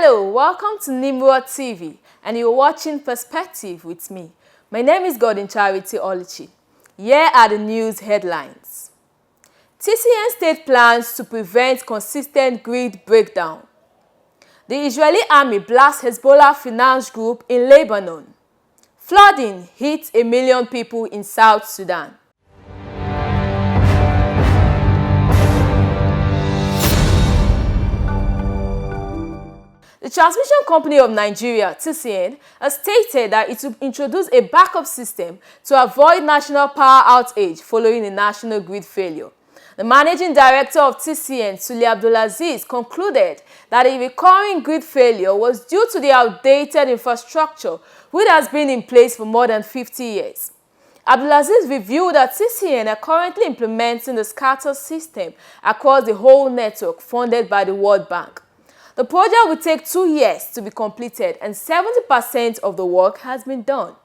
Hello, welcome to Nimrod TV, and you're watching Perspective with me. My name is GODWIN OLUCHI. Here are the news headlines. TCN state plans to prevent consistent grid breakdown. The Israeli army blasts HEZBOLLAH finance group in Lebanon. Flooding hits 1 million people in South Sudan. The Transmission Company of Nigeria, TCN, has stated that it will introduce a backup system to avoid national power outage following a national grid failure. The managing director of TCN, Sule Abdulaziz, concluded that a recurring grid failure was due to the outdated infrastructure which has been in place for more than 50 years. Abdulaziz revealed that TCN are currently implementing the scatter system across the whole network funded by the World Bank. The project will take 2 years to be completed, and 70% of the work has been done.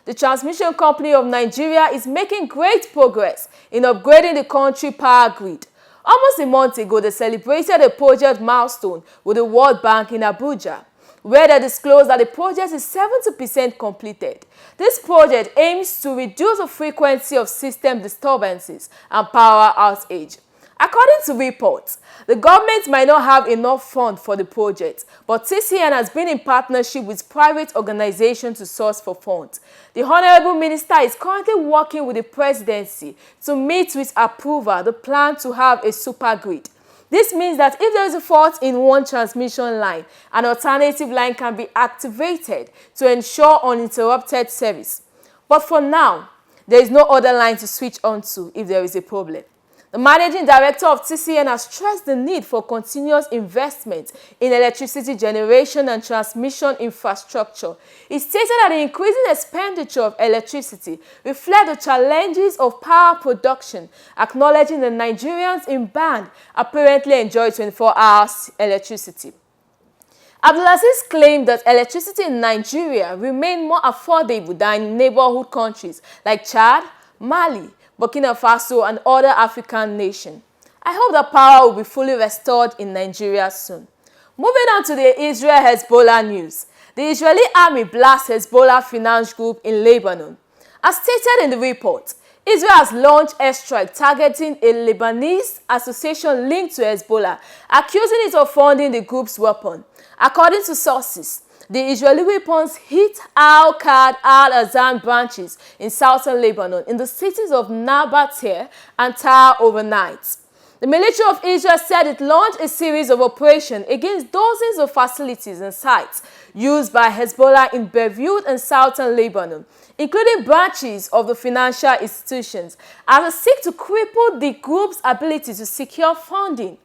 The Transmission Company of Nigeria is making great progress in upgrading the country power grid. Almost a month ago, they celebrated a project milestone with the World Bank in Abuja, where they disclosed that the project is 70% completed. This project aims to reduce the frequency of system disturbances and power outage. According to reports, the government might not have enough funds for the project, but TCN has been in partnership with private organizations to source for funds. The Honorable Minister is currently working with the presidency to meet with approval the plan to have a super grid. This means that if there is a fault in one transmission line, an alternative line can be activated to ensure uninterrupted service. But for now, there is no other line to switch onto if there is a problem. The managing director of TCN has stressed the need for continuous investment in electricity generation and transmission infrastructure. He stated that the increasing expenditure of electricity reflects the challenges of power production, acknowledging that Nigerians in band apparently enjoy 24 hours electricity. Abdulaziz claimed that electricity in Nigeria remains more affordable than in neighborhood countries like Chad, Mali, Burkina Faso, and other African nations. I hope that power will be fully restored in Nigeria soon. Moving on to the Israel-Hezbollah news. The Israeli army blasts HEZBOLLAH finance group in Lebanon. As stated in the report, Israel has launched airstrike targeting a Lebanese association linked to Hezbollah, accusing it of funding the group's weapon. According to sources, the Israeli weapons hit Al-Qad al-Azan branches in southern Lebanon in the cities of Nabatea and Tyre overnight. The military of Israel said it launched a series of operations against dozens of facilities and sites used by Hezbollah in Beirut and southern Lebanon, including branches of the financial institutions, as they seek to cripple the group's ability to secure funding.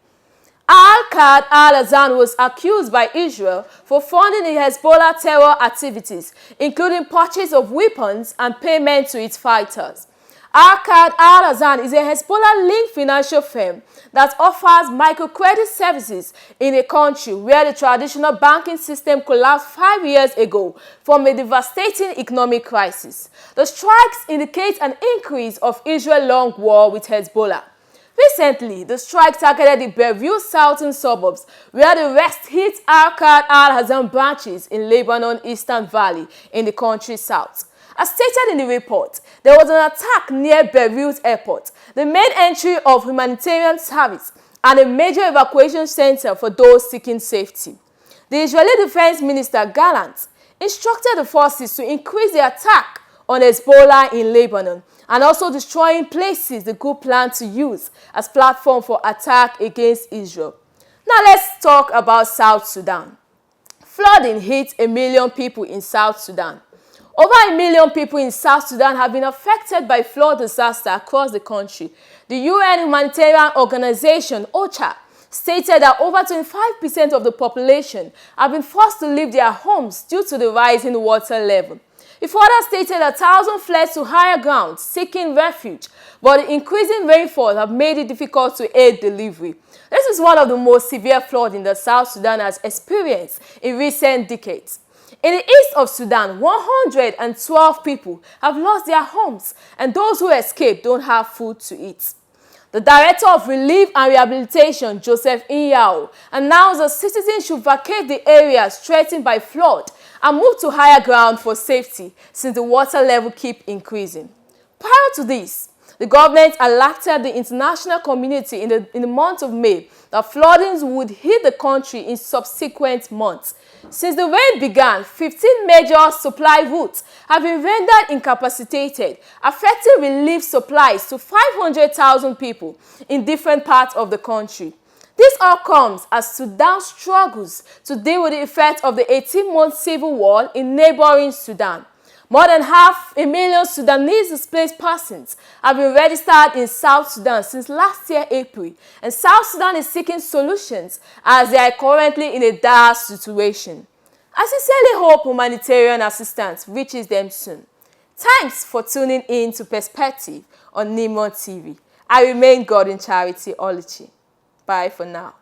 Al-Qad al-Azan was accused by Israel for funding the Hezbollah terror activities, including purchase of weapons and payment to its fighters. Al-Qad al-Azan is a Hezbollah-linked financial firm that offers microcredit services in a country where the traditional banking system collapsed 5 years ago from a devastating economic crisis. The strikes indicate an increase of Israel's long war with Hezbollah. Recently, the strike targeted the Beirut southern suburbs, where the rest hit Al-Qad al-Azan branches in Lebanon Eastern Valley in the country's south. As stated in the report, there was an attack near Beirut Airport, the main entry of humanitarian service, and a major evacuation center for those seeking safety. The Israeli Defense Minister Gallant instructed the forces to increase the attack on Hezbollah in Lebanon, and also destroying places the group planned to use as platform for attack against Israel. Now let's talk about South Sudan. Flooding hit 1 million people in South Sudan. Over 1 million people in South Sudan have been affected by flood disaster across the country. The UN humanitarian organization, OCHA, stated that over 25% of the population have been forced to leave their homes due to the rising water level. It further stated that thousands fled to higher ground seeking refuge, but the increasing rainfall have made it difficult to aid delivery. This is one of the most severe flooding that South Sudan has experienced in recent decades. In the east of Sudan, 112 people have lost their homes, and those who escaped don't have food to eat. The Director of Relief and Rehabilitation, Joseph Inyao, announced that citizens should vacate the areas threatened by flood and move to higher ground for safety since the water level keeps increasing. Prior to this, the government alerted the international community in the month of May that floodings would hit the country in subsequent months. Since the rain began, 15 major supply routes have been rendered incapacitated, affecting relief supplies to 500,000 people in different parts of the country. This all comes as Sudan struggles to deal with the effects of the 18-month civil war in neighboring Sudan. More than 500,000 Sudanese displaced persons have been registered in South Sudan since last year, April, and South Sudan is seeking solutions as they are currently in a dire situation. I sincerely hope humanitarian assistance reaches them soon. Thanks for tuning in to Perspective on Nimon TV. I remain GODWIN Charity Oluchi. Bye for now.